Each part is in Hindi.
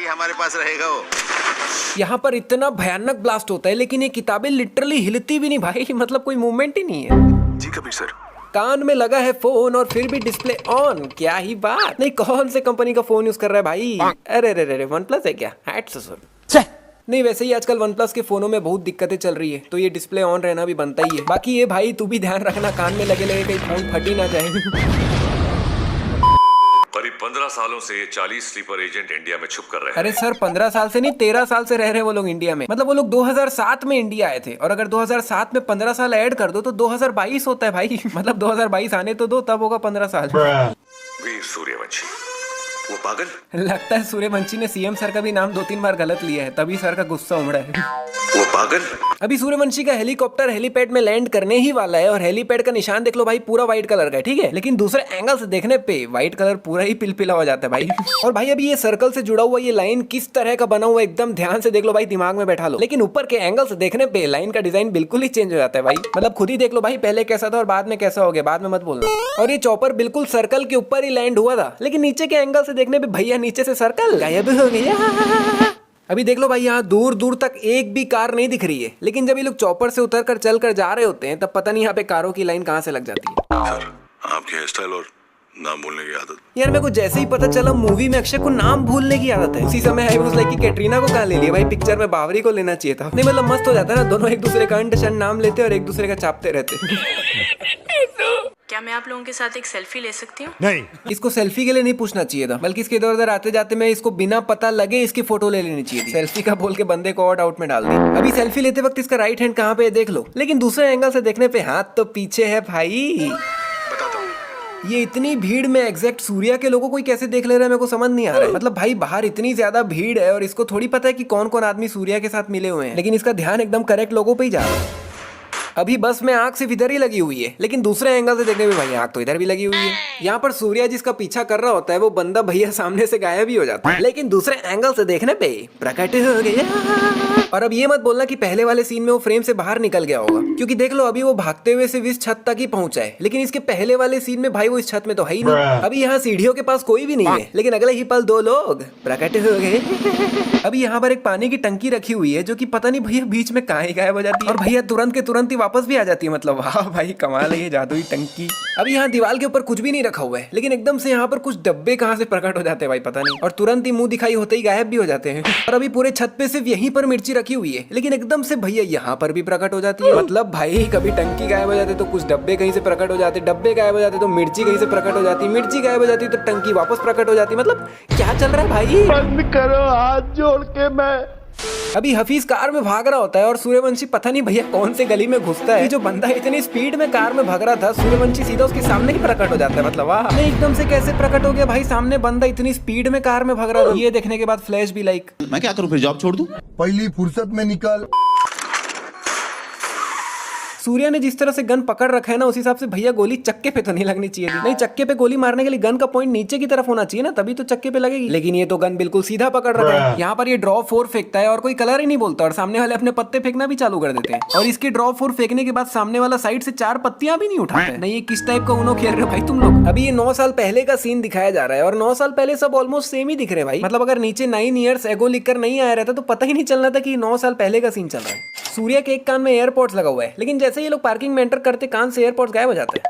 हमारे पास रहेगा वो। यहाँ पर इतना भयानक ब्लास्ट होता है लेकिन ये किताबें लिटरली हिलती भी नहीं भाई, मतलब कोई मूवमेंट ही नहीं है। जी कबीर सर। कान में लगा है फोन और फिर भी डिस्प्ले ऑन, क्या ही बात। नहीं कौन से कंपनी का फोन यूज कर रहा है भाई? अरे रे रे, वन प्लस है क्या? हैट ससुर। नहीं वैसे ही आजकल वन प्लस के फोनों में बहुत दिक्कतें चल रही है तो ये डिस्प्ले ऑन रहना भी बनता ही है। बाकी ये भाई तू भी ध्यान रखना, कान में लगे लगे कहीं फोन फट ही ना जाए। करीब 15 सालों से 40 स्लीपर एजेंट इंडिया में छुप कर रहे हैं। अरे सर 15 साल से नहीं 13 साल से रह रहे वो लोग इंडिया में। मतलब वो लोग 2007 में इंडिया आए थे और अगर 2007 में 15 साल ऐड कर दो तो 2022 होता है भाई। मतलब 2022 आने तो दो, तब होगा 15 साल। वीर सूर्यवंशी वो पागल। लगता है सूर्यवंशी ने सीएम सर का भी नाम 2-3 बार गलत लिया है, तभी सर का गुस्सा उमड़ा है। वो पागल। अभी सूर्यवंशी का हेलीकॉप्टर हेलीपैड में लैंड करने ही वाला है और हेलीपैड का निशान देख लो भाई, पूरा व्हाइट कलर का है, ठीक है। लेकिन दूसरे एंगल से देखने पे व्हाइट कलर पूरा ही पिलपिला हो जाता है भाई। और भाई अभी ये सर्कल से जुड़ा हुआ ये लाइन किस तरह का बना हुआ है एकदम ध्यान से देख लो भाई, दिमाग में बैठा लो। लेकिन ऊपर के एंगल से देखने पे लाइन का डिजाइन बिल्कुल ही चेंज हो जाता है भाई। मतलब खुद ही देख लो भाई, पहले कैसा था और बाद में कैसा हो गया, बाद में मत बोलना। और ये चॉपर बिल्कुल सर्कल के ऊपर ही लैंड हुआ था, लेकिन नीचे के एंगल से देखने पे भैया नीचे से सर्कल गायब हो गया। अभी देख लो भाई यहाँ दूर दूर तक एक भी कार नहीं दिख रही है, लेकिन जब ये लोग चॉपर से उतर कर चल कर जा रहे होते हैं तब पता नहीं यहाँ पे कारों की लाइन कहाँ से लग जाती है। सर आपके हेयर स्टाइल और नाम बोलने की आदत। यार मेरे को जैसे ही पता चला मूवी में अक्षय को नाम भूलने की आदत है, उसी समय आई वाज लाइक कि कैटरीना को कहाँ ले लिया भाई, पिक्चर में बावरी को लेना चाहिए था। नहीं मतलब मस्त हो जाता है ना, दोनों एक दूसरे का अंडशन नाम लेते और एक दूसरे का चापते रहते। क्या मैं आप लोगों के साथ एक सेल्फी ले सकती हूँ? नहीं। इसको सेल्फी के लिए नहीं पूछना चाहिए था, बल्कि इसके इधर उधर आते जाते मैं इसको बिना पता लगे इसकी फोटो ले लेनी चाहिए थी। सेल्फी का बोल के बंदे को और आउट में डाल दी। अभी सेल्फी लेते वक्त इसका राइट हैंड कहाँ पे है देख लो, लेकिन दूसरे एंगल से देखने पे हाथ तो पीछे है भाई। ये इतनी भीड़ में एग्जैक्ट सूर्या के लोगों को कैसे देख ले रहा है मेरे को समझ नहीं आ रहा है। मतलब भाई बाहर इतनी ज्यादा भीड़ है और इसको थोड़ी पता है कि कौन कौन आदमी सूर्या के साथ मिले हुए हैं, लेकिन इसका ध्यान एकदम करेक्ट लोगों पे ही जा रहा है। अभी बस में आंख सिर्फ इधर ही लगी हुई है, लेकिन दूसरे एंगल से देखने में भाई आंख तो इधर भी लगी हुई है। यहाँ पर सूर्या जिसका पीछा कर रहा होता है वो बंदा भैया सामने से गायब भी हो जाता है, लेकिन दूसरे एंगल से देखने पे प्रकट हो गया। और अब ये मत बोलना कि पहले वाले सीन में वो फ्रेम से बाहर निकल गया होगा, क्योंकि देख लो अभी वो भागते हुए सिर्फ इस छत तक ही पहुंचा है, लेकिन इसके पहले वाले सीन में भाई वो इस छत में तो है ही नहीं। अभी यहाँ सीढ़ियों के पास कोई भी नहीं है, लेकिन अगले ही पल 2 लोग प्रकट हो गए। अभी यहाँ पर एक पानी की टंकी रखी हुई है जो कि पता नहीं भैया बीच में कहाँ ही गायब हो जाती है, और भैया तुरंत के तुरंत ही वापस भी आ जाती है। मतलब वाह भाई कमाल है ये जादुई टंकी। अभी यहाँ दीवार के ऊपर कुछ भी नहीं रखा हुआ है, लेकिन एकदम से यहाँ पर कुछ डब्बे कहाँ से प्रकट हो जाते हैं भाई पता नहीं, और तुरंत ही मुंह दिखाई होते ही गायब भी हो जाते हैं। और अभी पूरे छत पे सिर्फ यहीं पर मिर्ची रखी हुई है, लेकिन एकदम से भैया यहाँ पर भी प्रकट हो जाती है। मतलब भाई कभी टंकी गायब हो जाते तो कुछ डब्बे कहीं से प्रकट हो जाते, डब्बे गायब हो जाते तो मिर्ची कहीं से प्रकट हो जाती, मिर्ची गायब हो जाती तो टंकी वापस प्रकट हो जाती। मतलब क्या चल रहा है भाई? बंद करो हाथ जोड़ के। मैं अभी हफीज कार में भाग रहा होता है और सूर्यवंशी पता नहीं भैया कौन से गली में घुसता है, जो बंदा इतनी स्पीड में कार में भाग रहा था सूर्यवंशी सीधा उसके सामने ही प्रकट हो जाता है। मतलब वाह, नहीं एकदम से कैसे प्रकट हो गया भाई, सामने बंदा इतनी स्पीड में कार में भाग रहा था। ये देखने के बाद फ्लैश भी लाइक मैं क्या करूं फिर, जॉब छोड़ दूं? पहली फुर्सत में निकल। सूर्या ने जिस तरह से गन पकड़ रखा है ना, उस हिसाब से भैया गोली चक्के पे तो नहीं लगनी चाहिए थी। नहीं, चक्के पे गोली मारने के लिए गन का पॉइंट नीचे की तरफ होना चाहिए ना, तभी तो चक्के पे लगेगी। लेकिन ये तो गन बिल्कुल सीधा पकड़ रखा है। यहाँ पर ये ड्रॉप 4 फेंकता है और कोई कलर ही नहीं बोलता, और सामने वाले अपने पत्ते फेंकना भी चालू कर देते हैं। और इसके ड्रॉप 4 फेंकने के बाद सामने वाला साइड से 4 पत्तियां भी नहीं उठाते। नहीं, ये किस टाइप का उनो खेल रहे हो भाई तुम लोग? अभी ये 9 साल पहले का सीन दिखाया जा रहा है, और 9 साल पहले सब ऑलमोस्ट सेम ही दिख रहे हैं भाई। मतलब अगर नीचे 9 ईयर्स एगो लिखकर नहीं आया रहता तो पता ही नहीं चलना था कि 9 साल पहले का सीन चल रहा है। सूर्या के एक कान में एयरपोर्ट्स लगा हुआ है, लेकिन जैसे ये लोग पार्किंग में एंटर करते कान से एयरपोर्ट्स गायब हो जाते हैं।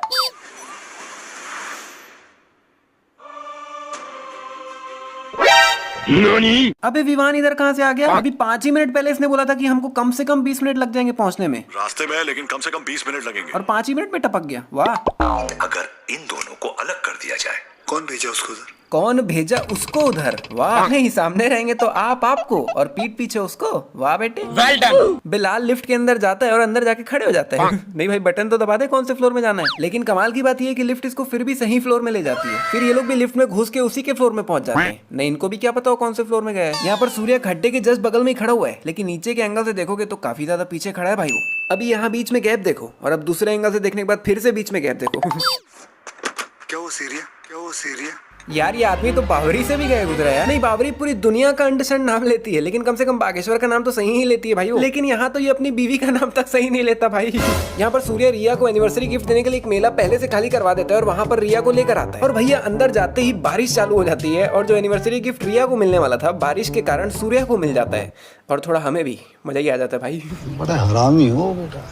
अबे विवान इधर कहाँ से आ गया? अभी 5 ही मिनट पहले इसने बोला था कि हमको कम से कम 20 मिनट लग जाएंगे पहुंचने में। रास्ते में है लेकिन कम से कम 20 मिनट लगेंगे। और 5 ही मिनट में टपक गया। वाह, अगर इन दोनों को अलग कर दिया जाए। कौन भेजा उसको उधर? कौन भेजा उसको उधर? वाह, नहीं सामने रहेंगे तो आप आपको और पीठ पीछे उसको। वाह बेटे, वेल डन। बिलाल लिफ्ट के अंदर जाता है और अंदर जाके खड़े हो जाता है। नहीं भाई बटन तो दबा दे कौन से फ्लोर में जाना है। लेकिन कमाल की बात ये है कि लिफ्ट इसको फिर भी सही फ्लोर में ले जाती है। फिर ये लोग भी लिफ्ट में घुस के उसी के फ्लोर में पहुंच जाते हैं। नहीं, इनको भी क्या पता हो कौन से फ्लोर में गया है। यहाँ पर सूर्या खड्डे के जस्ट बगल में ही खड़ा हुआ है, लेकिन नीचे के एंगल से देखोगे तो काफी ज्यादा पीछे खड़ा है भाई वो। अभी यहाँ बीच में गैप देखो, और अब दूसरे एंगल से देखने के बाद फिर से बीच में गैप देखो। क्या वो सीरिया? यार ये आदमी तो बावरी से भी गए गुजरा है। नहीं, बावरी पूरी दुनिया का अंडरस्टैंड नाम लेती है, लेकिन कम से कम बागेश्वर का नाम तो सही ही लेती है भाई वो। लेकिन यहाँ तो ये अपनी बीवी का नाम तक सही नहीं लेता भाई। यहाँ पर सूर्य रिया को एनिवर्सरी गिफ्ट देने के लिए एक मेला पहले से खाली करवा देता है और वहाँ पर रिया को लेकर आता है। और भैया अंदर जाते ही बारिश चालू हो जाती है और जो एनिवर्सरी गिफ्ट रिया को मिलने वाला था बारिश के कारण सूर्य को मिल जाता है और थोड़ा हमें भी मजा ही आ जाता है भाई। बड़ा हरामी हो बेटा।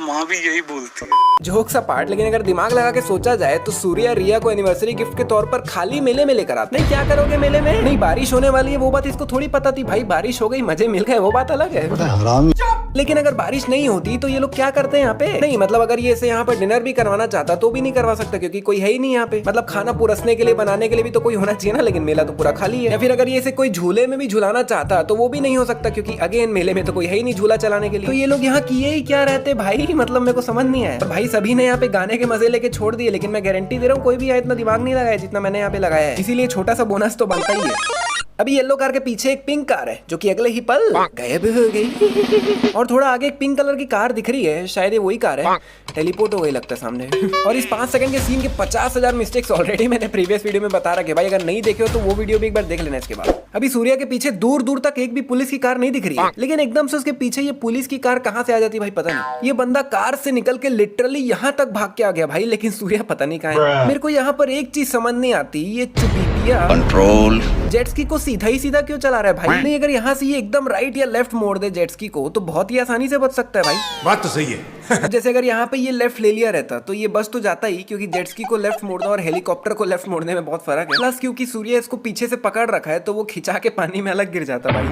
माँ भी यही बोलती है। जोक्स अपार्ट, लेकिन अगर दिमाग लगा के सोचा जाए तो सूर्य रिया को एनिवर्सरी गिफ्ट के तौर पर खाली मेले में लेकर आता। नहीं, क्या करोगे मेले में? नहीं, बारिश होने वाली है वो बात इसको थोड़ी पता थी भाई। बारिश हो गई, मजे मिल गए, वो बात अलग है। बड़ा हरामी। लेकिन अगर बारिश नहीं होती तो ये लोग क्या करते हैं यहाँ पे? नहीं मतलब अगर ये इसे यहाँ पर डिनर भी करवाना चाहता तो भी नहीं करवा सकता क्योंकि कोई है ही नहीं यहाँ पे। मतलब खाना पुरसने के लिए, बनाने के लिए भी तो कोई होना चाहिए ना, लेकिन मेला तो पूरा खाली है। या फिर अगर ये इसे कोई झूले में भी झुलाना चाहता तो वो भी नहीं हो सकता क्योंकि अगेन मेले में तो कोई है ही नहीं झूला चलाने के लिए। तो ये लोग यहाँ किए ही क्या रहते भाई? मतलब मेरे को समझ नहीं आया। भाई सभी ने यहाँ पे गाने के मजे लेके छोड़ दिए, लेकिन मैं गारंटी दे रहा हूँ कोई भी इतना दिमाग नहीं लगाया जितना मैंने यहाँ पे लगाया है। इसीलिए छोटा सा बोनस तो बनता ही है। अभी येलो कार के पीछे एक पिंक कार है जो कि अगले ही पल गायब हो गई। और थोड़ा आगे एक पिंक कलर की कार दिख रही है, शायद ये वही कार है। टेलीपोर्ट हो गई लगता है सामने। और इस 5 सेकंड के सीन के 50,000 मिस्टेक्स ऑलरेडी मैंने प्रीवियस वीडियो में बता रखे भाई। अगर नहीं देखे हो तो वो वीडियो भी एक बार देख लेना इसके बाद। अभी सूर्या के पीछे दूर दूर तक एक भी पुलिस की कार नहीं दिख रही है, लेकिन एकदम से उसके पीछे ये पुलिस की कार कहाँ से आ जाती है भाई पता नहीं। ये बंदा कार से निकल के लिटरली यहाँ तक भाग के आ गया भाई, लेकिन सूर्या पता नहीं कहाँ है। मेरे को यहाँ पर एक चीज समझ नहीं आती, ये चुपीपिया कंट्रोल जेट्स को सीधा ही सीधा क्यों चला रहा है भाई? नहीं, अगर यहाँ से ये एकदम राइट या लेफ्ट मोड़ दे जेट्स को तो बहुत ही आसानी से बच सकता है भाई। बात तो सही है। जैसे अगर यहाँ पे ये लेफ्ट ले लिया रहता तो ये बस तो जाता ही, क्योंकि जेट्स को लेफ्ट मोड़ना और हेलीकॉप्टर को लेफ्ट मोड़ने में बहुत फर्क है। प्लस क्योंकि सूर्य इसको पीछे से पकड़ रखा है तो वो खिंचा के पानी में अलग गिर जाता भाई।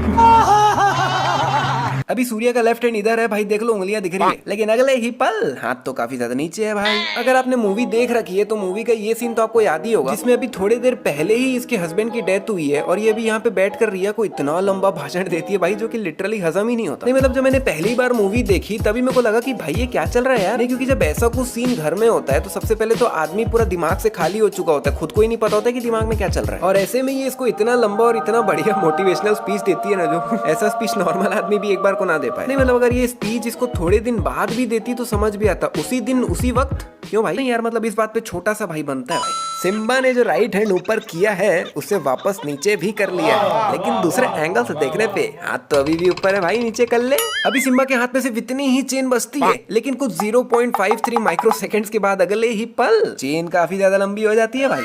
अभी सूर्य का लेफ्ट हैंड इधर है भाई, देख लो उंगलियां दिख रही है, लेकिन अगले ही पल हाथ तो काफी ज्यादा नीचे है भाई। अगर आपने मूवी देख रखी है तो मूवी का ये सीन तो आपको याद ही होगा, जिसमें अभी थोड़ी देर पहले ही इसके हस्बैंड की डेथ हुई है और ये भी यहाँ पे बैठकर रिया को इतना लंबा भाषण देती है भाई जो कि लिटरली हजम ही नहीं होता। नहीं मतलब जब मैंने पहली बार मूवी देखी तभी मेरे को लगा कि भाई ये क्या चल रहा है यार। नहीं, क्योंकि जब ऐसा कुछ सीन घर में होता है तो सबसे पहले तो आदमी पूरा दिमाग से खाली हो चुका होता है, खुद को ही नहीं पता होता कि दिमाग में क्या चल रहा है। और ऐसे में ये इसको इतना लंबा और इतना बढ़िया मोटिवेशनल स्पीच देती है ना, जो ऐसा स्पीच नॉर्मल आदमी भी एक बार को ना दे पाए। नहीं मतलब अगर ये स्पीच इसको थोड़े दिन बाद भी देती तो समझ भी आता, उसी दिन उसी वक्त क्यों भाई? नहीं यार, मतलब इस बात पे छोटा सा भाई बनता है भाई। सिम्बा ने जो राइट हैंड ऊपर किया है उसे वापस नीचे भी कर लिया है, लेकिन दूसरे एंगल से देखने पे हाथ तो अभी भी ऊपर है भाई, नीचे कर ले। अभी सिम्बा के हाथ में सिर्फ इतनी ही चेन बचती है, लेकिन कुछ 0.53 माइक्रो सेकेंड्स के बाद अगले ही पल चेन काफी ज्यादा लंबी हो जाती है भाई।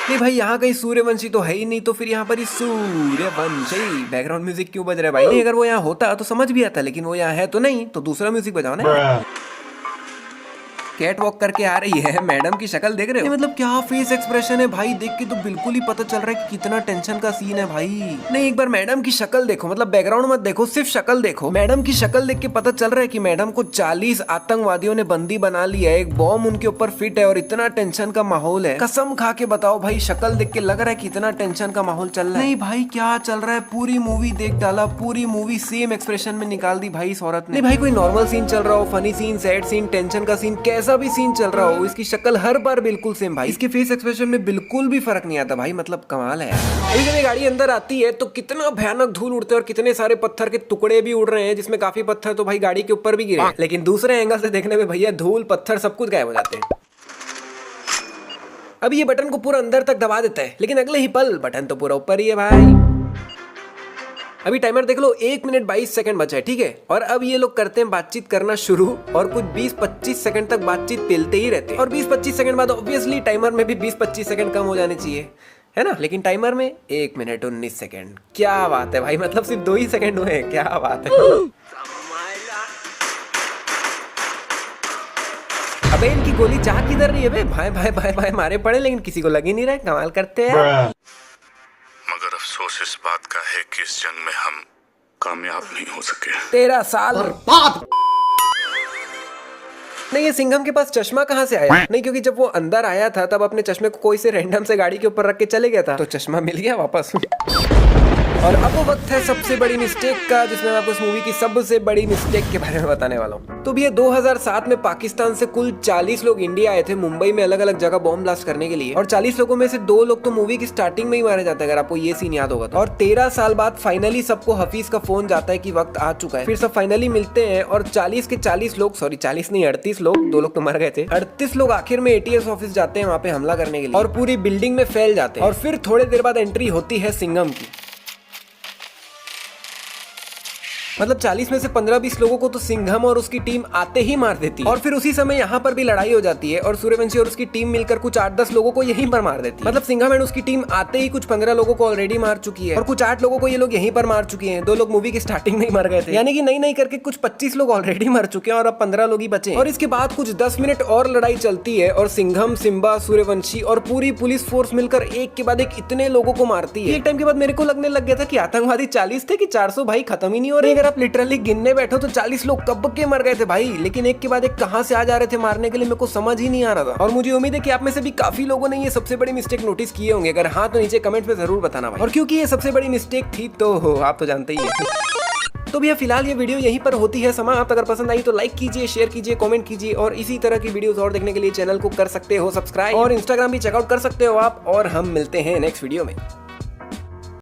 नहीं भाई, यहाँ कहीं सूर्यवंशी तो है ही नहीं, तो फिर यहाँ पर ही सूर्यवंशी बैकग्राउंड म्यूजिक क्यों बज रहा है भाई? नहीं, अगर वो यहाँ होता तो समझ भी आता, लेकिन वो यहाँ है तो नहीं, तो दूसरा म्यूजिक बजाओ ना। कैट वॉक करके आ रही है, मैडम की शक्ल देख रहे हो? मतलब क्या फेस एक्सप्रेशन है भाई, देख के तो बिल्कुल ही पता चल रहा है कि कितना टेंशन का सीन है भाई। नहीं, एक बार मैडम की शक्ल देखो, मतलब बैकग्राउंड मत देखो, सिर्फ शक्ल देखो। मैडम की शक्ल देख के पता चल रहा है कि मैडम को 40 आतंकवादियों ने बंदी बना लिया है, एक बॉम्ब उनके ऊपर फिट है और इतना टेंशन का माहौल है। कसम खा के बताओ भाई, शक्ल देख के लग रहा है कि इतना टेंशन का माहौल चल रहा है। नहीं भाई, क्या चल रहा है? पूरी मूवी देख डाला, पूरी मूवी सेम एक्सप्रेशन में निकाल दी भाई इस औरत ने। नहीं भाई, कोई नॉर्मल सीन चल रहा हो, funny scene, sad scene, tension का सीन, कैसा भी सीन चल रहा हो, इसकी शक्ल हर बार बिल्कुल सेम भाई। इसके फेस एक्सप्रेशन में बिल्कुल भी फर्क नहीं आता भाई, मतलब कमाल है यार। अभी जब गाड़ी अंदर आती है तो कितना भयानक धूल उड़ते हैं और कितने सारे पत्थर के टुकड़े भी उड़ रहे हैं, जिसमें काफी पत्थर तो भाई गाड़ी के ऊपर भी गिरे, लेकिन दूसरे एंगल से देखने में भैया धूल पत्थर सब कुछ गायब हो जाते हैं। अभी ये बटन को पूरा अंदर तक दबा देता है, लेकिन अगले ही पल बटन तो पूरा ऊपर ही है भाई। अभी टाइमर देख लो, 1 मिनट 22 सेकंड बचा है, ठीक है। और अब ये लोग करते हैं बातचीत करना शुरू और कुछ 20-25 सेकंड तक बातचीत पेलते ही रहते हैं। और 20-25 सेकंड बाद ऑब्वियसली टाइमर में भी 20-25 सेकंड कम हो जाने चाहिए, है ना, लेकिन टाइमर में 1 मिनट 19 सेकंड। क्या बात है भाई, मतलब सिर्फ 2 ही सेकंड हुए, क्या बात है। अबे इनकी गोली जा किधर रही है बे? भाई भाई भाई भाई मारे पड़े, लेकिन किसी को लग ही नहीं रहा है, कमाल करते हैं। मगर अफसोस इस बात का है कि इस जंग में हम कामयाब नहीं हो सके। 13 साल बर्बाद। नहीं, ये सिंघम के पास चश्मा कहाँ से आया? नहीं, क्योंकि जब वो अंदर आया था तब अपने चश्मे को कोई से रैंडम से गाड़ी के ऊपर रख के चले गया था, तो चश्मा मिल गया वापस। और अब वो वक्त है सबसे बड़ी मिस्टेक का, जिसमें मैं आपको इस मूवी की सबसे बड़ी मिस्टेक के बारे में बताने वाला हूँ। तो भैया 2007 में पाकिस्तान से कुल 40 लोग इंडिया आए थे मुंबई में अलग अलग जगह बॉम्ब ब्लास्ट करने के लिए, और 40 लोगों में से 2 लोग तो मूवी की स्टार्टिंग में ही मारे जाते हैं, अगर आपको ये सीन याद होगा तो। और 13 साल बाद फाइनली सबको हफीज का फोन जाता है कि वक्त आ चुका है, फिर सब फाइनली मिलते हैं और 40 के 40 लोग, सॉरी 40 नहीं 38 लोग, 2 लोग तो मर गए थे, 38 लोग आखिर में ATS ऑफिस जाते हैं वहाँ पे हमला करने के लिए और पूरी बिल्डिंग में फैल जाते हैं। और फिर थोड़ी देर बाद एंट्री होती है सिंघम की। मतलब 40 में से 15-20 लोगों को तो सिंघम और उसकी टीम आते ही मार देती है। और फिर उसी समय यहाँ पर भी लड़ाई हो जाती है और सूर्यवंशी और उसकी टीम मिलकर कुछ 8-10 लोगों को यहीं पर मार देती है। मतलब सिंघम एंड उसकी टीम आते ही कुछ 15 लोगों को ऑलरेडी मार चुकी है और कुछ 8 लोगों को ये लोग यहीं पर मार चुके हैं। 2 लोग मूवी की स्टार्टिंग में ही मर गए थे, यानी कि नहीं करके कुछ 25 लोग ऑलरेडी मर चुके हैं और अब 15 लोग ही बचे। और इसके बाद कुछ 10 मिनट और लड़ाई चलती है और सिंघम, सिम्बा, सूर्यवंशी और पूरी पुलिस फोर्स मिलकर एक के बाद एक इतने लोगों को मारती है। एक टाइम के बाद मेरे को लगने लग गया था कि आतंकवादी 40 थे कि 400 भाई खत्म ही नहीं हो रहे। अगर आप लिटरली गिनने बैठो तो 40 लोग कब के मर गए थे भाई, लेकिन एक के बाद एक कहां से आ जा रहे थे मारने के लिए, मेरे को समझ ही नहीं आ रहा था। और मुझे उम्मीद है कि आप में से भी काफी लोगों ने ये सबसे बड़ी मिस्टेक नोटिस किए होंगे, अगर हाँ तो नीचे कमेंट में जरूर बताना भाई। और क्योंकि ये सबसे बड़ी मिस्टेक थी तो आप तो जानते ही हैं। तो भैया फिलहाल ये वीडियो यहीं पर होती है समाप्त। अगर पसंद आई तो लाइक कीजिए, शेयर कीजिए, कमेंट कीजिए और इसी तरह की वीडियोस और देखने के लिए चैनल को कर सकते हो सब्सक्राइब और इंस्टाग्राम भी चेकआउट कर सकते हो आप। और हम मिलते हैं नेक्स्ट वीडियो में।